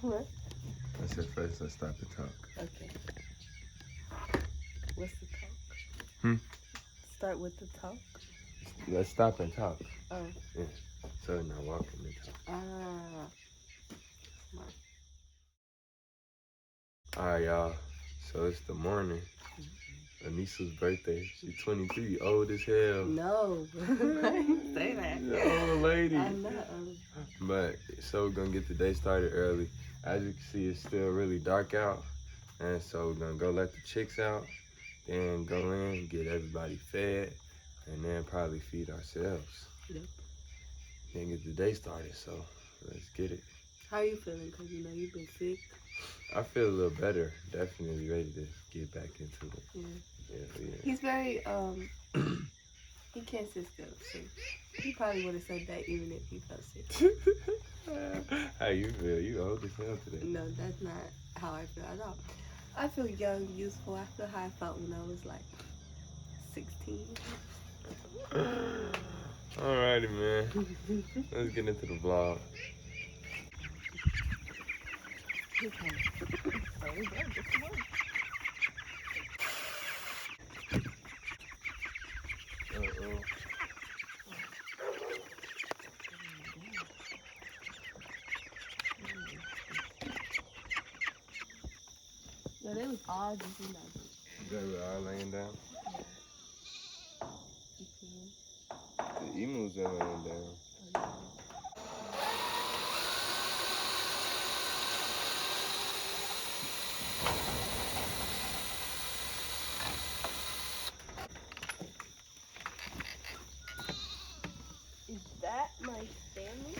What? I said first, let's stop and talk. Okay. What's the talk? Start with the talk. Let's stop and talk. Oh. Yeah. So now walking and talk. Alright, y'all. So it's the morning. Annissa's birthday. She's 23, old as hell. No. Say that. Old lady. I'm not old. But so we're gonna get the day started early. As you can see, it's still really dark out. And so we're gonna go let the chicks out. Then go in, get everybody fed. And then probably feed ourselves. Yep. Then get the day started. So let's get it. How are you feeling? Because you know you've been sick. I feel a little better. Definitely ready to get back into it. Yeah. Yeah. He's very, he can't sit still. So he probably would have said that even if he felt sick. How you feel? You old as hell today. No, that's not how I feel at all. I feel young, youthful. I feel how I felt when I was like 16. Alrighty, man. Let's get into the vlog. No, they was all just imagine. They were all laying down. The emus are laying down. Is that my family?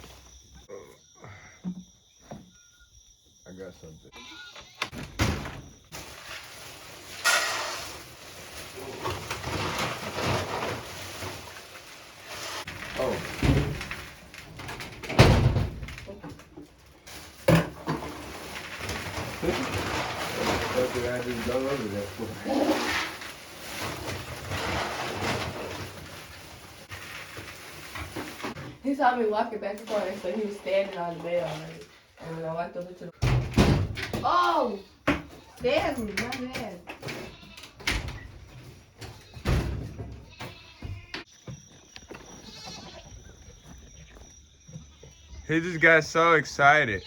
I got something. Oh. What did I just go over there for? He saw me walking back and forth, so he was standing on the bed already. And when I walked over to the... Oh! Damn, my bad. He just got so excited.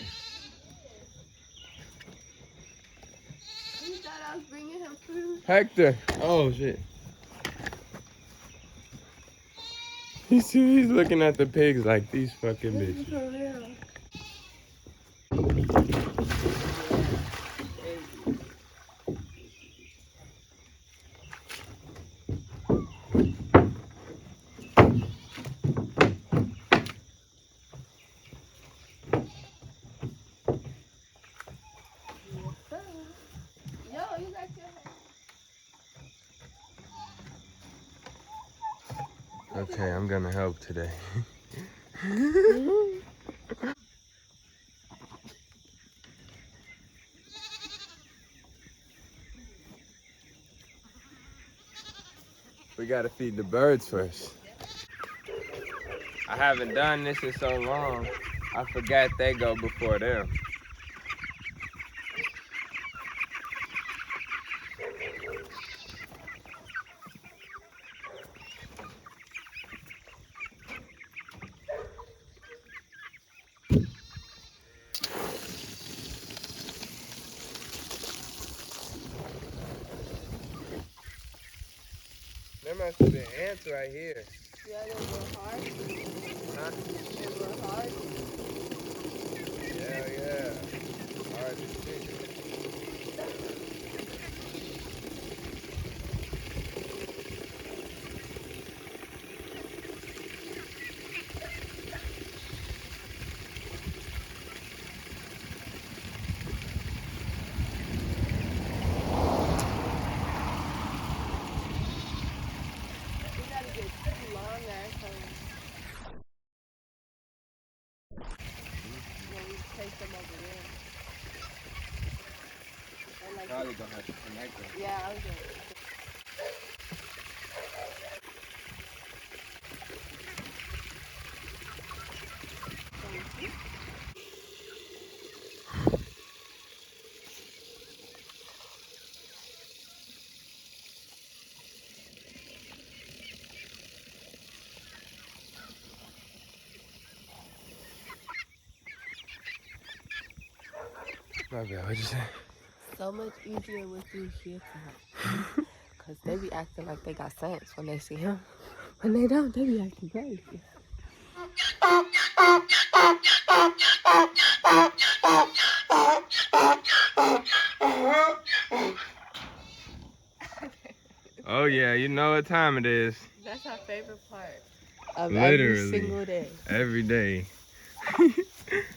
He thought I was bringing him food. Hector. Oh, shit. He's looking at the pigs like these fucking bitches. For real. Yo, you got your head. Okay, I'm gonna help today. We gotta feed the birds first. I haven't done this in so long. I forgot they go before them. There must have been ants right here. Yeah, they were hard. Huh? They were hard. Yeah. Hard to see. We gotta get two long ass hoes. When we take them over there. And like, Probably gonna have to connect them. yeah, I was gonna. My bad, what'd you say? So much easier with these kids now. Because they be acting like they got sense when they see him. When they don't, they be acting crazy. Oh yeah, you know what time it is. That's our favorite part of Literally, every single day. every day. I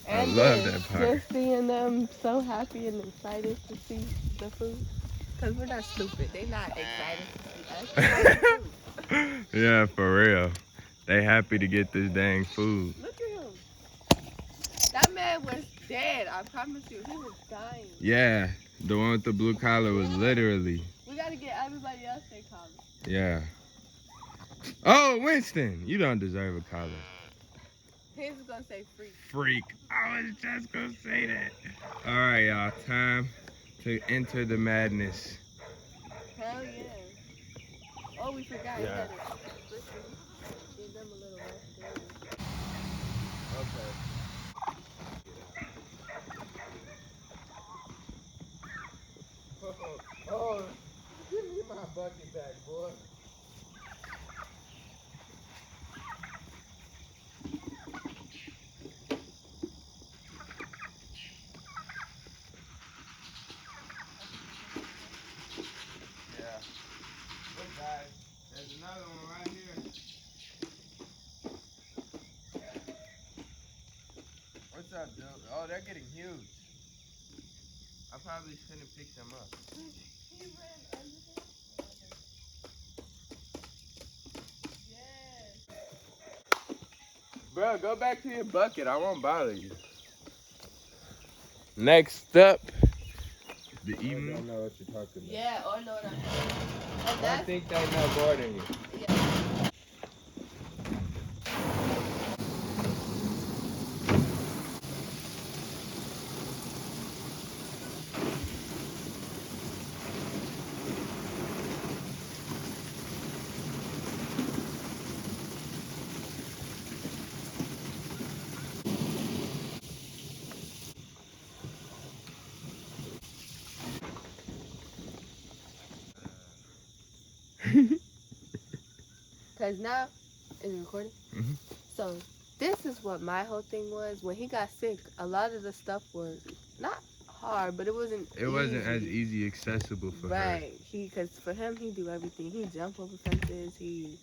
And love then that part. just seeing them so happy and excited to see the food. Because we're not stupid. They not excited to see us. They like the food. Yeah, for real. They happy to get this dang food. Look at him. That man was dead. I promise you. He was dying. Yeah, the one with the blue collar was literally. We got to get everybody else their collar. Yeah. Oh, Winston, you don't deserve a collar. His is going to say freak. Freak. I was just going to say that. All right, y'all. Time to enter the madness. Hell yeah. Oh, we forgot. Yeah. You got to give them a little rest. Okay. Oh, give me my bucket back, boy. Yeah. Look, guys, there's another one right here. What's up, dude? Oh, they're getting huge. I probably shouldn't pick them up. He ran under him. Yes. Bro, go back to your bucket. I won't bother you. Next up, the emu. I don't know what you're talking about. Yeah, or know what I'm saying. And I think they know more than you. Yeah. Because now, is it recording? Mhm. So, this is what my whole thing was. When he got sick, a lot of the stuff was not hard, but it wasn't as easy accessible for her. Right. Because for him, he do everything. He jump over fences. You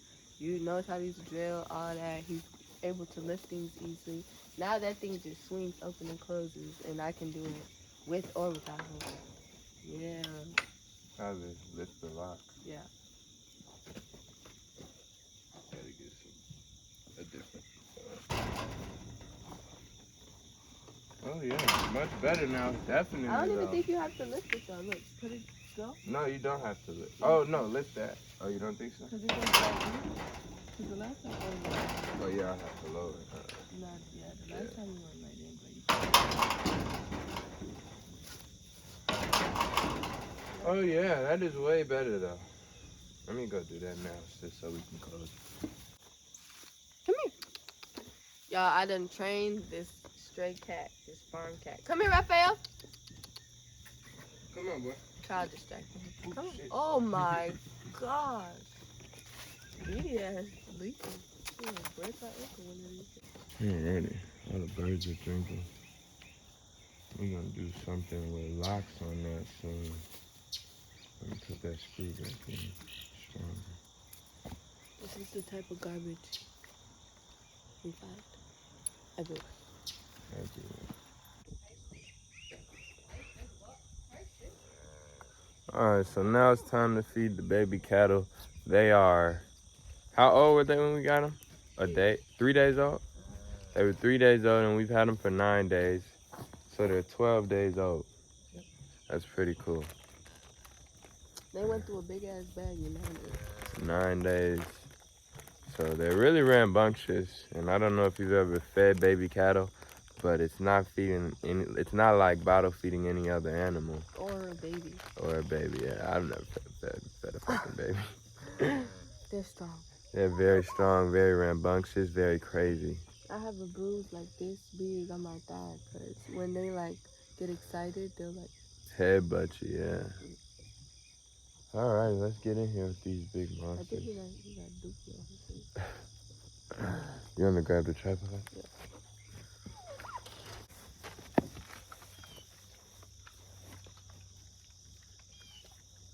knows how to use the drill, all that. He's able to lift things easily. Now that thing just swings open and closes, and I can do it with or without him. Yeah. How to lift the lock. Yeah. Gotta get a different. Oh yeah, much better now. Definitely. I don't even think you have to lift it though. Look, put it go. No, you don't have to lift. Oh no, lift that. Oh, you don't think so? Because it goes right in. Because the last time I was Oh yeah, I have to lower it. not, yeah, the last time we went right in, but you Oh yeah, that is way better though. Let me go do that now, just so we can close. Come here. Y'all, I done trained this stray cat, this farm cat. Come here, Raphael. Come on, boy. Child distracting. Ooh, Come on. shit. Oh my gosh. Greedy ass leaking. Break our ankle one of these days. Alrighty, all the birds are drinking. We're gonna do something with locks on that soon. Let me put that screw back in stronger. This is the type of garbage we find everywhere. Alright, so now it's time to feed the baby cattle. They are, how old were they when we got them? A day, 3 days old? They were 3 days old and we've had them for 9 days. So they're 12 days old. Yep. That's pretty cool. They went through a big ass bag in 9 days. 9 days. So they're really rambunctious. And I don't know if you've ever fed baby cattle, but it's not feeding any, it's not like bottle feeding any other animal. Or a baby. Or a baby, yeah. I've never fed a fucking baby. They're strong. They're very strong, very rambunctious, very crazy. I have a bruise like this big on my thigh because when they like get excited, they'll like headbutt you, yeah. All right, let's get in here with these big I monsters. think he got dookie on his face. You want to grab the tripod? Yeah.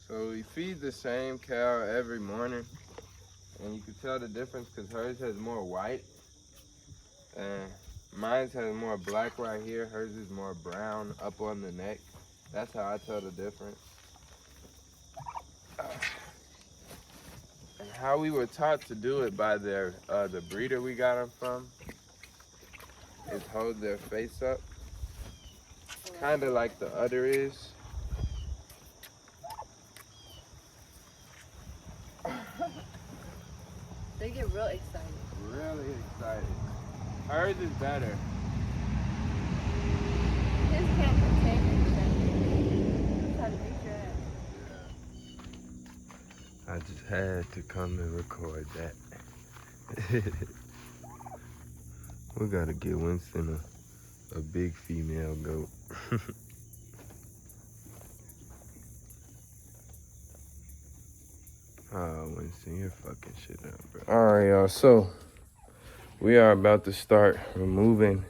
So we feed the same cow every morning, and you can tell the difference because hers has more white, and mine has more black right here. Hers is more brown up on the neck. That's how I tell the difference. And how we were taught to do it by the breeder we got them from is hold their face up, kind of like the udder is. They get real excited. Really excited. Hers is better. His can't contain it. I'm trying to beat your ass. I just had to come and record that. We gotta get Winston a big female goat. Oh, Winston, you're fucking shit up, bro. All right, y'all. So we are about to start removing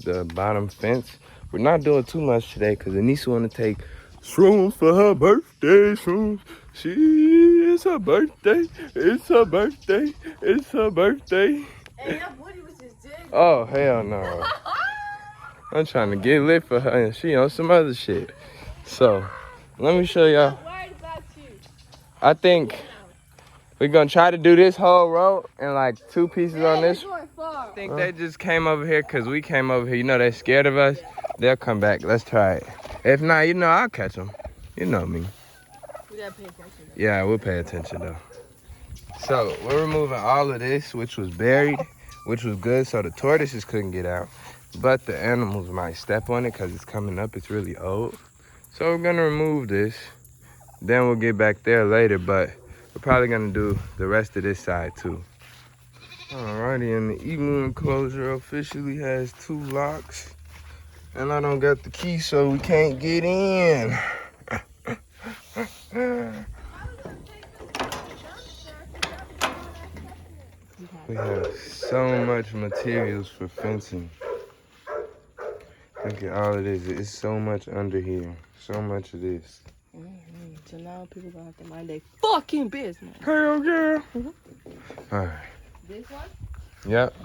the bottom fence. We're not doing too much today because Anissa want to take shrooms for her birthday. Shrooms. It's her birthday. It's her birthday. It's her birthday. Hey, that booty was just jiggling. Oh, hell no. I'm trying to get lit for her and she on some other shit. So, let me show y'all. I'm worried about you. I think we're gonna try to do this whole row and like 2 pieces on this. I think they just came over here because we came over here. You know, they're scared of us. They'll come back. Let's try it. If not, you know, I'll catch them. You know me. We gotta pay attention. Yeah, we'll pay attention though. So we're removing all of this, which was buried, which was good. So the tortoises couldn't get out, but the animals might step on it because it's coming up. It's really old. So we're gonna remove this. Then we'll get back there later, but we're probably gonna do the rest of this side too. Alrighty, and the emu enclosure officially has 2 locks. And I don't got the key, so we can't get in. We have so much materials for fencing. Look at all of this. It's so much under here. So much of this. So now people gonna have to mind their fucking business. Hell yeah. All right. This one? Yep.